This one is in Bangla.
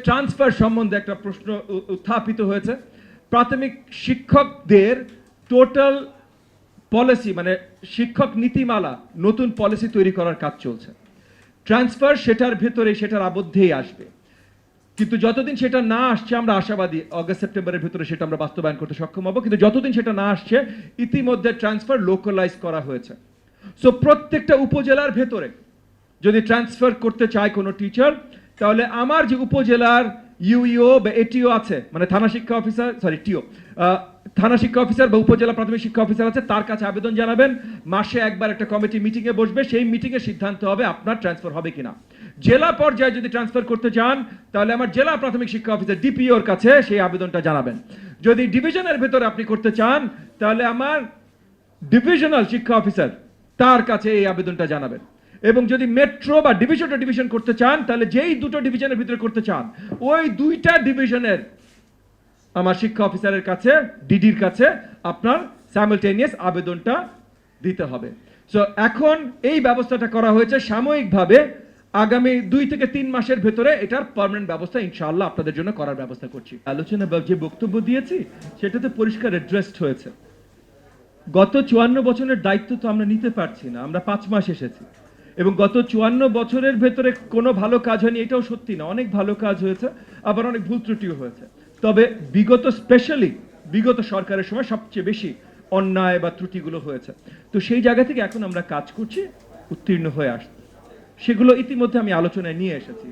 ট্রান্সফার সম্বন্ধে একটা প্রশ্ন উত্থাপিত হয়েছে। প্রাথমিক শিক্ষকদের টোটাল পলিসি মানে শিক্ষক নীতিমালা নতুন পলিসি তৈরি করার কাজ চলছে। ট্রান্সফার সেটার ভেতরে সেটার আবদ্ধেই আসবে, কিন্তু যতদিন সেটা না আসছে আমরা আশাবাদী অগস্ট সেপ্টেম্বরের ভিতরে সেটা আমরা বাস্তবায়ন করতে সক্ষম হব। কিন্তু যতদিন সেটা না আসছে ইতিমধ্যে ট্রান্সফার লোকালাইজ করা হয়েছে। সো প্রত্যেকটা উপজেলার ভেতরে যদি ট্রান্সফার করতে চায় কোনো টিচার, তাহলে আমার যে উপজেলার ইউইও বা এটিও আছে, মানে থানা শিক্ষা অফিসার, সরি টিও, থানা শিক্ষা অফিসার বা উপজেলা প্রাথমিক শিক্ষা অফিসার আছে, তার কাছে আবেদন জানাবেন। মাসে একবার একটা কমিটি মিটিংয়ে বসবে, সেই মিটিংয়ে সিদ্ধান্ত হবে আপনার ট্রান্সফার হবে কিনা। জেলা পর্যায়ে যদি ট্রান্সফার করতে চান তাহলে আমার জেলা প্রাথমিক শিক্ষা অফিসার ডিপিওর কাছে সেই আবেদনটা জানাবেন। যদি ডিভিশনের ভেতরে আপনি করতে চান তাহলে আমার ডিভিশনাল শিক্ষা অফিসার তার কাছে এই আবেদনটা জানাবেন। এবং যদি মেট্রো বা ডিভিশন টু ডিভিশন করতে চান তাহলে যেই দুটো ডিভিশনের ভিতরে করতে চান ওই দুইটা ডিভিশনের আমার শিক্ষা অফিসারের কাছে ডিডির কাছে আপনার সাইমালটেনিয়াস আবেদনটা দিতে হবে। সো এখন এই ব্যবস্থাটা করা হয়েছে সাময়িকভাবে, আগামী 2 থেকে 3 মাসের ভেতরে এটার পার্মানেন্ট ব্যবস্থা ইনশাআল্লাহ আপনাদের জন্য করার ব্যবস্থা করছি। আলোচনা বা যে বক্তব্য দিয়েছি সেটাতে পরিষ্কার অ্যাড্রেসড হয়েছে। গত 54 বছরের দায়িত্ব তো আমরা নিতে পারছি না, আমরা 5 মাস এসেছি। এবং গত 54 বছরের ভেতরে কোনো ভালো কাজ হয়নি এটাও সত্যি না, অনেক ভালো কাজ হয়েছে, আবার অনেক ভুল ত্রুটিও হয়েছে। তবে বিগত সরকারের সময় সবচেয়ে বেশি অন্যায় বা ত্রুটিগুলো হয়েছে। তো সেই জায়গা থেকে এখন আমরা কাজ করছি উত্তীর্ণ হয়ে আসতে, সেগুলো ইতিমধ্যে আমি আলোচনায় নিয়ে এসেছি।